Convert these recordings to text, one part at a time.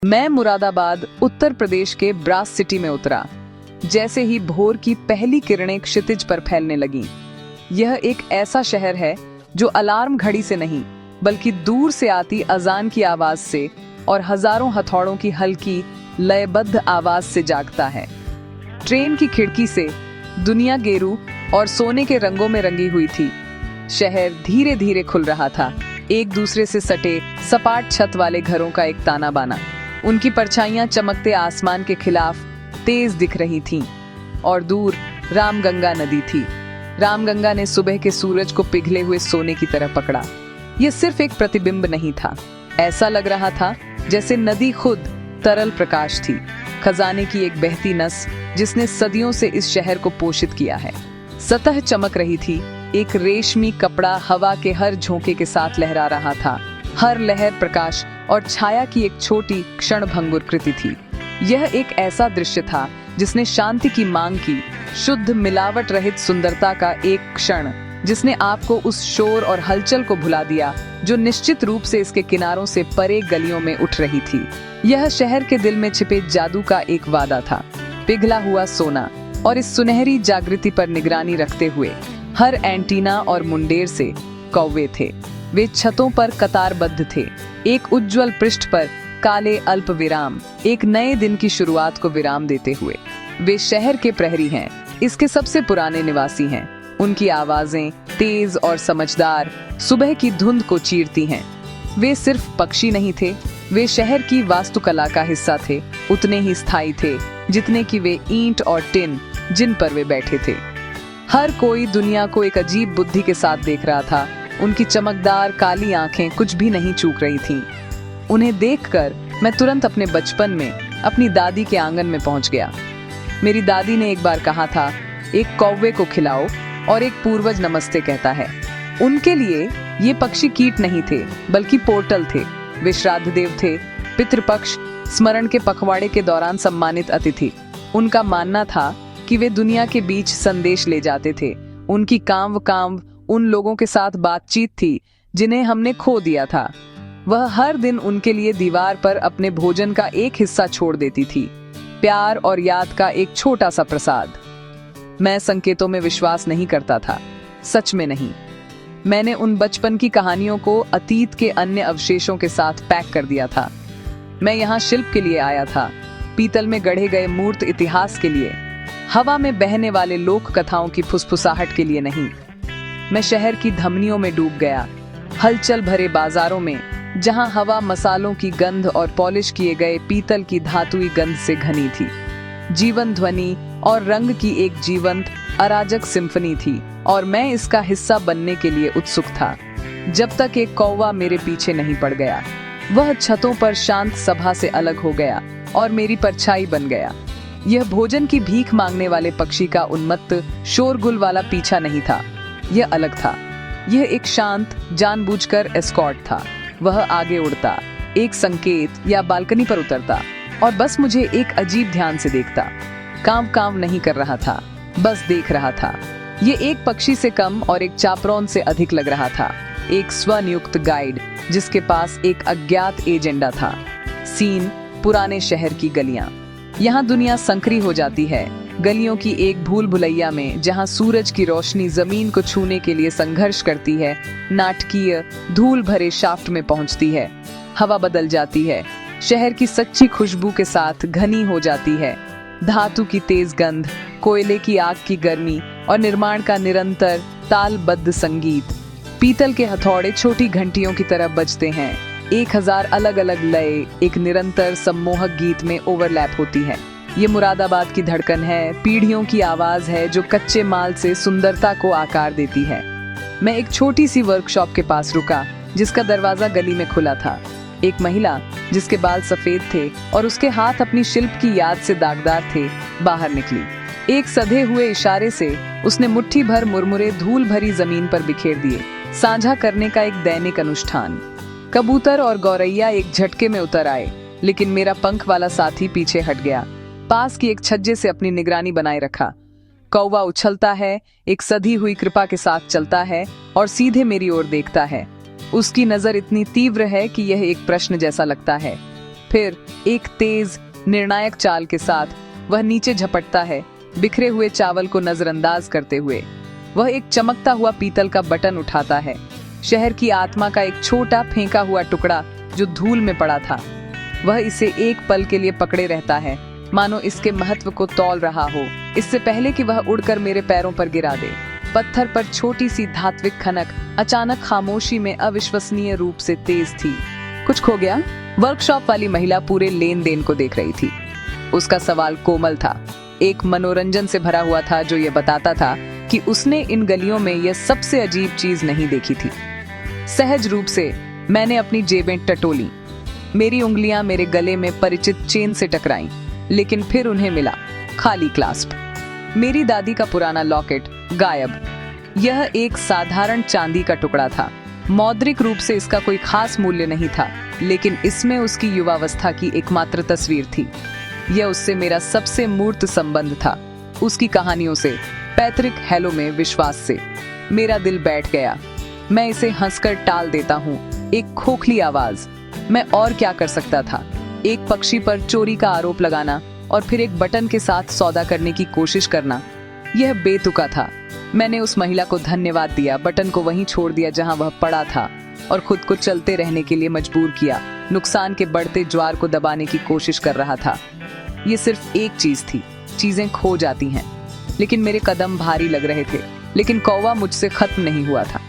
मैं मुरादाबाद उत्तर प्रदेश के brass city में उतरा। जैसे ही भोर की पहली किरणें क्षितिज पर फैलने लगीं। यह एक ऐसा शहर है जो अलार्म घड़ी से नहीं बल्कि दूर से आती अजान की आवाज से और हजारों हथौड़ों की हल्की लयबद्ध आवाज से जागता है। ट्रेन की खिड़की से दुनिया गेरू और सोने के रंगों में रंगी हुई थी। शहर धीरे धीरे खुल रहा था, एक दूसरे से सटे सपाट छत वाले घरों का एक ताना बाना। उनकी परछाइयां चमकते आसमान के खिलाफ तेज दिख रही थीं और दूर रामगंगा नदी थी। रामगंगा ने सुबह के सूरज को पिघले हुए सोने की तरह पकड़ा। यह सिर्फ एक प्रतिबिंब नहीं था, ऐसा लग रहा था जैसे नदी खुद तरल प्रकाश थी, खजाने की एक बहती नस जिसने सदियों से इस शहर को पोषित किया है। सतह चमक रही थी, एक रेशमी कपड़ा हवा के हर झोंके के साथ लहरा रहा था। हर लहर प्रकाश और छाया की एक छोटी क्षणभंगुर कृति थी। यह एक ऐसा दृश्य था जिसने शांति की मांग की, शुद्ध मिलावट रहित सुंदरता का एक क्षण जिसने आपको उस शोर और हलचल को भुला दिया जो निश्चित रूप से इसके किनारों से परे गलियों में उठ रही थी। यह शहर के दिल में छिपे जादू का एक वादा था, पिघला हुआ सोना। और इस सुनहरी जागृति पर निगरानी रखते हुए हर एंटीना और मुंडेर से कौवे थे। वे छतों पर कतारबद्ध थे, एक उज्जवल पृष्ठ पर काले अल्प विराम, एक नए दिन की शुरुआत को विराम देते हुए। वे शहर के प्रहरी हैं, इसके सबसे पुराने निवासी हैं। उनकी आवाजें तेज और समझदार सुबह की धुंध को चीरती हैं। वे सिर्फ पक्षी नहीं थे, वे शहर की वास्तुकला का हिस्सा थे, उतने ही स्थायी थे जितने कि वे ईंट और टिन जिन पर वे बैठे थे। हर कोई दुनिया को एक अजीब बुद्धि के साथ देख रहा था। उनकी चमकदार काली आंखें कुछ भी नहीं चूक रही थीं। उन्हें देखकर मैं तुरंत अपने बचपन में अपनी दादी के आंगन में पहुंच गया। मेरी दादी ने एक बार कहा था, एक कौवे को खिलाओ और एक पूर्वज नमस्ते कहता है। उनके लिए ये पक्षी कीट नहीं थे बल्कि पोर्टल थे। वे श्राद्ध देव थे, पितृपक्ष स्मरण के पखवाड़े के दौरान सम्मानित अतिथि। उनका मानना था कि वे दुनिया के बीच संदेश ले जाते थे। उनकी कांव उन लोगों के साथ बातचीत थी जिन्हें हमने खो दिया था। वह हर दिन उनके लिए दीवार पर अपने भोजन का एक हिस्सा छोड़ देती थी, प्यार और याद का एक छोटा सा प्रसाद। मैं संकेतों में विश्वास नहीं करता था, सच में नहीं। मैंने उन बचपन की कहानियों को अतीत के अन्य अवशेषों के साथ पैक कर दिया था। मैं यहाँ शिल्प के लिए आया था, पीतल में गढ़े गए मूर्त इतिहास के लिए, हवा में बहने वाले लोक कथाओं की फुसफुसाहट के लिए नहीं। मैं शहर की धमनियों में डूब गया, हलचल भरे बाजारों में जहां हवा मसालों की गंध और पॉलिश किए गए पीतल की धातुई गंध से घनी थी। जीवन ध्वनि और रंग की एक जीवंत अराजक सिम्फनी थी और मैं इसका हिस्सा बनने के लिए उत्सुक था, जब तक एक कौवा मेरे पीछे नहीं पड़ गया। वह छतों पर शांत सभा से अलग हो गया और मेरी परछाई बन गया। यह भोजन की भीख मांगने वाले पक्षी का उन्मत्त शोरगुल वाला पीछा नहीं था, यह अलग था। यह एक शांत जानबूझकर एस्कॉर्ट था। वह आगे उड़ता, एक संकेत या बालकनी पर उतरता और बस मुझे एक अजीब ध्यान से देखता। काम नहीं कर रहा था, बस देख रहा था। यह एक पक्षी से कम और एक चापरौन से अधिक लग रहा था, एक स्वनियुक्त गाइड जिसके पास एक अज्ञात एजेंडा था। सीन पुराने शहर की गलियां। यहाँ दुनिया संकरी हो जाती है, गलियों की एक भूल भुलैया में जहाँ सूरज की रोशनी जमीन को छूने के लिए संघर्ष करती है, नाटकीय धूल भरे शाफ्ट में पहुँचती है। हवा बदल जाती है, शहर की सच्ची खुशबू के साथ घनी हो जाती है। धातु की तेज गंध, कोयले की आग की गर्मी और निर्माण का निरंतर तालबद्ध संगीत। पीतल के हथौड़े छोटी घंटियों की तरह बजते हैं, 1000 अलग अलग लय एक निरंतर सम्मोहक गीत में ओवरलैप होती है। ये मुरादाबाद की धड़कन है, पीढ़ियों की आवाज है जो कच्चे माल से सुंदरता को आकार देती है। मैं एक छोटी सी वर्कशॉप के पास रुका जिसका दरवाजा गली में खुला था। एक महिला जिसके बाल सफेद थे और उसके हाथ अपनी शिल्प की याद से दागदार थे, बाहर निकली। एक सधे हुए इशारे से उसने मुट्ठी भर मुरमुरे धूल भरी जमीन पर बिखेर दिए। साझा करने का एक दैनिक अनुष्ठान। कबूतर और गौरैया एक झटके में उतर आए, लेकिन मेरा पंख वाला साथी पीछे हट गया। पास की एक छज्जे से अपनी निगरानी बनाए रखा। कौवा उछलता है, एक सधी हुई कृपा के साथ चलता है और सीधे मेरी ओर देखता है। उसकी नजर इतनी तीव्र है कि यह एक प्रश्न जैसा लगता है। फिर एक तेज निर्णायक चाल के साथ वह नीचे झपटता है, बिखरे हुए चावल को नजरअंदाज करते हुए। वह एक चमकता हुआ पीतल का बटन उठाता है, शहर की आत्मा का एक छोटा फेंका हुआ टुकड़ा जो धूल में पड़ा था। वह इसे एक पल के लिए पकड़े रहता है, मानो इसके महत्व को तौल रहा हो, इससे पहले कि वह उड़कर मेरे पैरों पर गिरा दे। पत्थर पर छोटी सी धात्विक खनक अचानक खामोशी में अविश्वसनीय रूप से तेज थी। कुछ खो गया? वर्कशॉप वाली महिला पूरे लेन देन को देख रही थी। उसका सवाल कोमल था, एक मनोरंजन से भरा हुआ था जो ये बताता था कि उसने इन गलियों में यह सबसे अजीब चीज नहीं देखी थी। सहज रूप से मैंने अपनी जेबें टटोली। मेरी उंगलियां मेरे गले में परिचित चेन से टकराईं, लेकिन फिर उन्हें मिला खाली क्लास्प। मेरी दादी का पुराना लॉकेट गायब। यह एक साधारण चांदी का टुकड़ा था। मौद्रिक रूप से इसका कोई खास मूल्य नहीं था, लेकिन इसमें उसकी युवावस्था की एकमात्र तस्वीर थी। यह उससे मेरा सबसे मूर्त संबंध था, उसकी कहानियों से, पैतृक हेलो में विश्वास से। मेरा दिल बैठ गया। मैं इसे हंसकर टाल देता हूँ। एक खोखली आवाज। मैं और क्या कर सकता था? एक पक्षी पर चोरी का आरोप लगाना और फिर एक बटन के साथ सौदा करने की कोशिश करना। यह बेतुका था। मैंने उस महिला को धन्यवाद दिया, बटन को वहीं छोड़ दिया जहां वह पड़ा था और खुद को चलते रहने के लिए मजबूर किया। नुकसान के बढ़ते ज्वार को दबाने की कोशिश कर रहा था। ये सिर्फ एक चीज थी। चीजें खो जाती हैं, लेकिन मेरे कदम भारी लग रहे थे। लेकिन कौवा मुझसे खत्म नहीं हुआ था।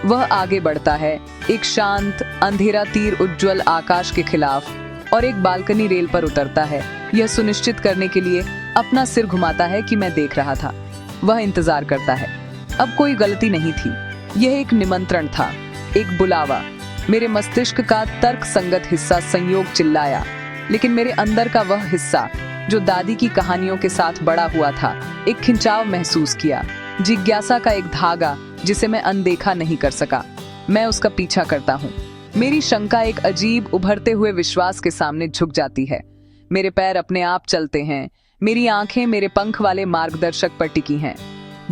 वह आगे बढ़ता है, एक शांत अंधेरा तीर उज्जवल आकाश के खिलाफ, और एक बालकनी रेल पर उतरता है, यह सुनिश्चित करने के लिए अपना सिर घुमाता है कि मैं देख रहा था। वह इंतजार करता है। अब कोई गलती नहीं थी। यह एक निमंत्रण था, एक बुलावा। मेरे मस्तिष्क का तर्क संगत हिस्सा संयोग चिल्लाया, लेकिन मेरे अंदर का वह हिस्सा जो दादी की कहानियों के साथ बड़ा हुआ था, एक खिंचाव महसूस किया, जिज्ञासा का एक धागा जिसे मैं अनदेखा नहीं कर सका। मैं उसका पीछा करता हूँ। मेरी शंका एक अजीब उभरते हुए विश्वास के सामने झुक जाती है। मेरे पैर अपने आप चलते हैं। मेरी आंखें मेरे पंख वाले मार्गदर्शक पर टिकी हैं।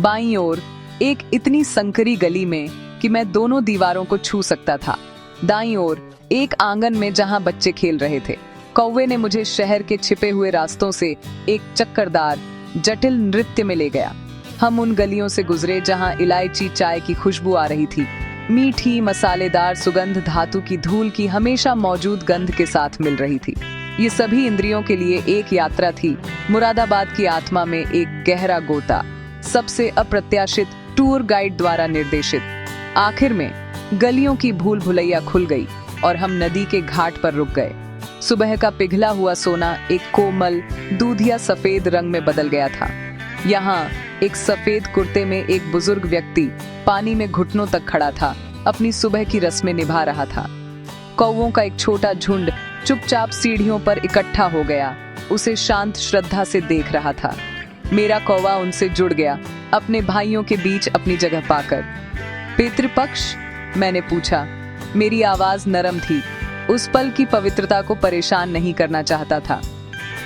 बाईं ओर एक इतनी संकरी गली में कि मैं दोनों दीवारों को छू सकता था। दाईं ओर एक आंगन में जहां बच्चे खेल रहे थे। कौवे ने मुझे शहर के छिपे हुए रास्तों से एक चक्करदार जटिल नृत्य में ले गया। हम उन गलियों से गुजरे जहां इलायची चाय की खुशबू आ रही थी। मीठी मसालेदार सुगंध धातु की धूल की हमेशा मौजूद गंध के साथ मिल रही थी। ये सभी इंद्रियों के लिए एक यात्रा थी, मुरादाबाद की आत्मा में एक गहरा गोता, सबसे अप्रत्याशित टूर गाइड द्वारा निर्देशित। आखिर में गलियों की भूल भुलैया खुल गई और हम नदी के घाट पर रुक गए। सुबह का पिघला हुआ सोना एक कोमल दूधिया सफेद रंग में बदल गया था। यहाँ एक सफेद कुर्ते में एक बुजुर्ग व्यक्ति पानी में घुटनों तक खड़ा था, अपनी सुबह की रस्में निभा रहा था। कौवों का एक छोटा झुंड चुपचाप सीढ़ियों पर इकट्ठा हो गया, उसे शांत श्रद्धा से देख रहा था। मेरा कौवा उनसे जुड़ गया, अपने भाइयों के बीच अपनी जगह पाकर। पितृपक्ष? मैंने पूछा। मेरी आवाज नरम थी। उस पल की पवित्रता को परेशान नहीं करना चाहता था।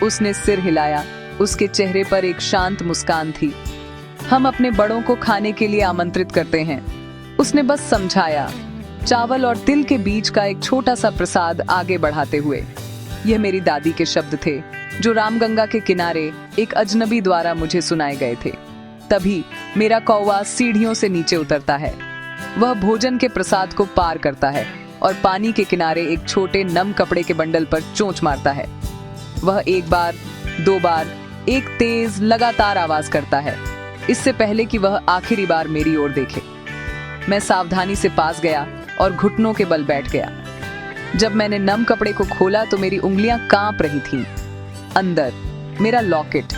उसने सिर हिलाया, उसके चेहरे पर एक शांत मुस्कान थी। हम अपने बड़ों को खाने के लिए आमंत्रित करते हैं, उसने बस समझाया, चावल और तिल के बीच का एक छोटा सा प्रसाद आगे बढ़ाते हुए। यह मेरी दादी के शब्द थे, जो रामगंगा के किनारे एक अजनबी द्वारा मुझे सुनाए गए थे। तभी मेरा कौवा सीढ़ियों से नीचे उतरता है। वह भोजन के प्रसाद को पार करता है और पानी के किनारे एक छोटे नम कपड़े के बंडल पर चोंच मारता है। वह एक बार, दो बार, एक तेज लगातार आवाज करता है, इससे पहले कि वह आखिरी बार मेरी ओर देखे। मैं सावधानी से पास गया और घुटनों के बल बैठ गया। जब मैंने नम कपड़े को खोला तो मेरी उंगलियां कांप रही थीं। अंदर मेरा लॉकेट।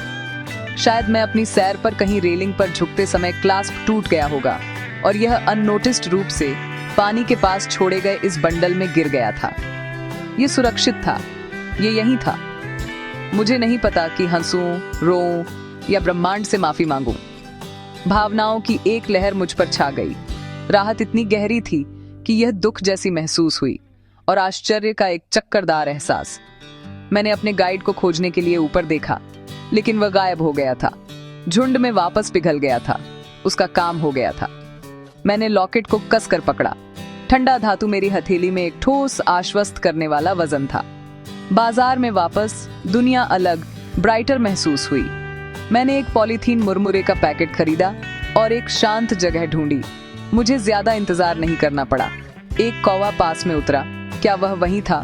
शायद मैं अपनी सैर पर कहीं रेलिंग पर झुकते समय क्लास्प टूट गया होगा और यह अननोटिस्ड रूप से पानी के पास छोड़े गए इस बंडल में गिर गया था। ये सुरक्षित था, ये यहीं था। मुझे नहीं पता कि हंसूं, रोऊं या ब्रह्मांड से माफी मांगूं। भावनाओं की एक लहर मुझ पर छा गई। राहत इतनी गहरी थी कि यह दुख जैसी महसूस हुई और आश्चर्य का एक चक्करदार एहसास। मैंने अपने गाइड को खोजने के लिए ऊपर देखा, लेकिन वह गायब हो गया था। झुंड में वापस पिघल गया था, उसका काम हो गया था। मैंने लॉकेट को कसकर पकड़ा। ठंडा धातु मेरी हथेली में एक ठोस आश्वस्त करने वाला वजन था। बाजार में वापस दुनिया अलग, ब्राइटर महसूस हुई। मैंने एक पॉलीथीन मुरमुरे का पैकेट खरीदा और एक शांत जगह ढूंढी। मुझे ज्यादा इंतजार नहीं करना पड़ा। एक कौवा पास में उतरा। क्या वह वही था?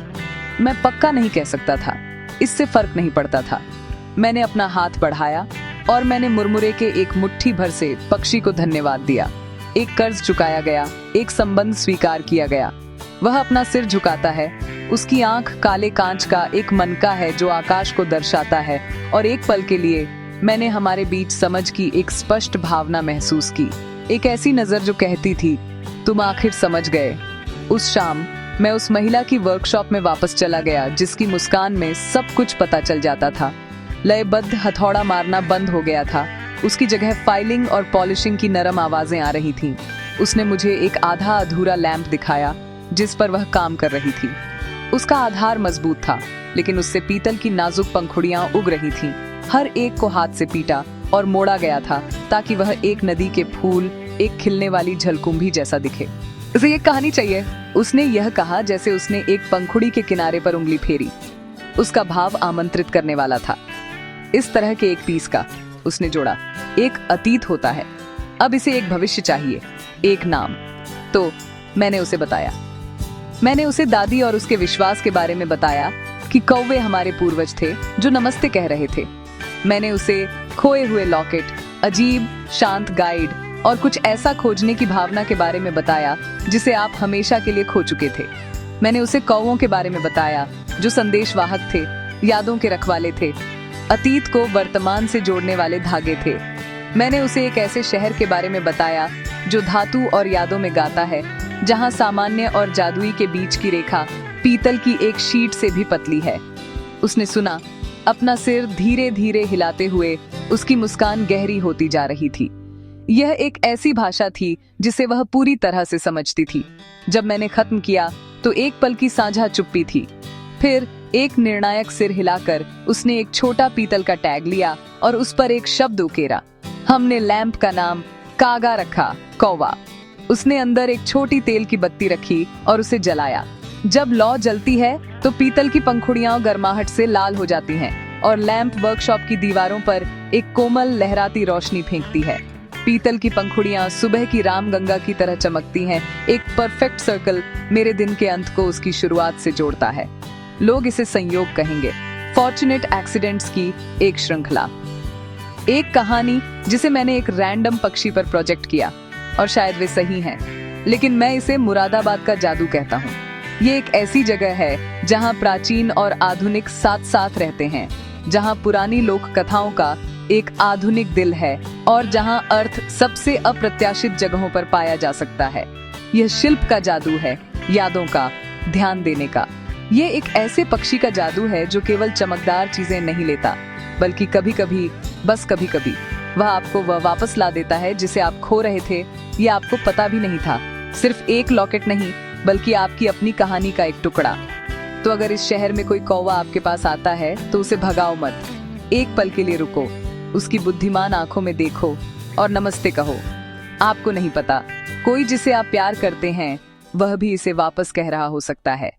मैं पक्का नहीं कह सकता था। इससे फर्क नहीं पड़ता था। मैंने अपना हाथ बढ़ाया और मैंने मुरमुरे के एक मुट्ठी भर से पक्षी को धन्यवाद दिया। एक कर्ज चुकाया गया, एक संबंध स्वीकार किया गया। वह अपना सिर झुकाता है, उसकी आंख काले कांच का एक मनका है जो आकाश को दर्शाता है, और एक पल के लिए मैंने हमारे बीच समझ की एक स्पष्ट भावना महसूस की। एक ऐसी नजर जो कहती थी, तुम आखिर समझ गए। उस शाम मैं उस महिला की वर्कशॉप में वापस चला गया जिसकी मुस्कान में सब कुछ पता चल जाता था। लयबद्ध हथौड़ा मारना बंद हो गया था। उसकी जगह फाइलिंग और पॉलिशिंग की नरम आवाजें आ रही थीं। उसने मुझे एक आधा अधूरा लैंप दिखाया जिस पर वह काम कर रही थी। उसका आधार मजबूत था, लेकिन उससे पीतल की नाजुक पंखुड़ियां उग रही थीं। हर एक को हाथ से पीटा और मोड़ा गया था ताकि वह एक नदी के फूल, एक खिलने वाली झलकुंभी जैसा दिखे। उसे एक कहानी चाहिए, उसने यह कहा जैसे उसने एक पंखुड़ी के किनारे पर उंगली फेरी। उसका भाव आमंत्रित करने वाला था। इस तरह के एक पीस का, उसने जोड़ा, एक अतीत होता है। अब इसे एक भविष्य चाहिए, एक नाम। तो मैंने उसे बताया। मैंने उसे दादी और उसके विश्वास के बारे में बताया कि कौवे हमारे पूर्वज थे जो नमस्ते कह रहे थे। मैंने उसे खोए हुए लॉकेट, अजीब शांत गाइड और कुछ ऐसा खोजने की भावना के बारे में बताया जिसे आप हमेशा के लिए खो चुके थे। मैंने उसे कौवों के बारे में बताया जो संदेशवाहक थे, यादों के रखवाले थे, अतीत को वर्तमान से जोड़ने वाले धागे थे। मैंने उसे एक ऐसे शहर के बारे में बताया जो धातु और यादों में गाता है, जहां सामान्य और जादुई के बीच की रेखा पीतल की एक शीट से भी पतली है। उसने सुना, अपना सिर धीरे धीरे हिलाते हुए। उसकी मुस्कान गहरी होती जा रही थी। यह एक ऐसी भाषा थी जिसे वह पूरी तरह से समझती थी। जब मैंने खत्म किया तो एक पल की साझा चुप्पी थी। फिर एक निर्णायक सिर हिलाकर उसने एक छोटा पीतल का टैग लिया और उस पर एक शब्द उकेरा। हमने लैंप का नाम कागा रखा, कौवा। उसने अंदर एक छोटी तेल की बत्ती रखी और उसे जलाया। जब लौ जलती है तो पीतल की पंखुड़ियां गर्माहट से लाल हो जाती हैं और लैंप वर्कशॉप की दीवारों पर एक कोमल लहराती रोशनी फेंकती है। पीतल की पंखुड़ियां सुबह की रामगंगा की तरह चमकती हैं। एक परफेक्ट सर्कल मेरे दिन के अंत को उसकी शुरुआत से जोड़ता है। लोग इसे संयोग कहेंगे, फॉर्चुनेट एक्सीडेंट्स की एक श्रृंखला, एक कहानी जिसे मैंने एक रैंडम पक्षी पर प्रोजेक्ट किया, और शायद वे सही हैं, लेकिन मैं इसे मुरादाबाद का जादू कहता हूँ। ये एक ऐसी जगह है जहाँ प्राचीन और आधुनिक साथ साथ रहते हैं, जहाँ पुरानी लोक कथाओं का एक आधुनिक दिल है और जहाँ अर्थ सबसे अप्रत्याशित जगहों पर पाया जा सकता है। यह शिल्प का जादू है, यादों का, ध्यान देने का। ये एक ऐसे पक्षी का जादू है जो केवल चमकदार चीजें नहीं लेता, बल्कि कभी कभी, बस कभी कभी, वह आपको वह वापस ला देता है जिसे आप खो रहे थे। ये आपको पता भी नहीं था। सिर्फ एक लॉकेट नहीं, बल्कि आपकी अपनी कहानी का एक टुकड़ा। तो अगर इस शहर में कोई कौवा आपके पास आता है तो उसे भगाओ मत। एक पल के लिए रुको, उसकी बुद्धिमान आंखों में देखो और नमस्ते कहो। आपको नहीं पता, कोई जिसे आप प्यार करते हैं वह भी इसे वापस कह रहा हो सकता है।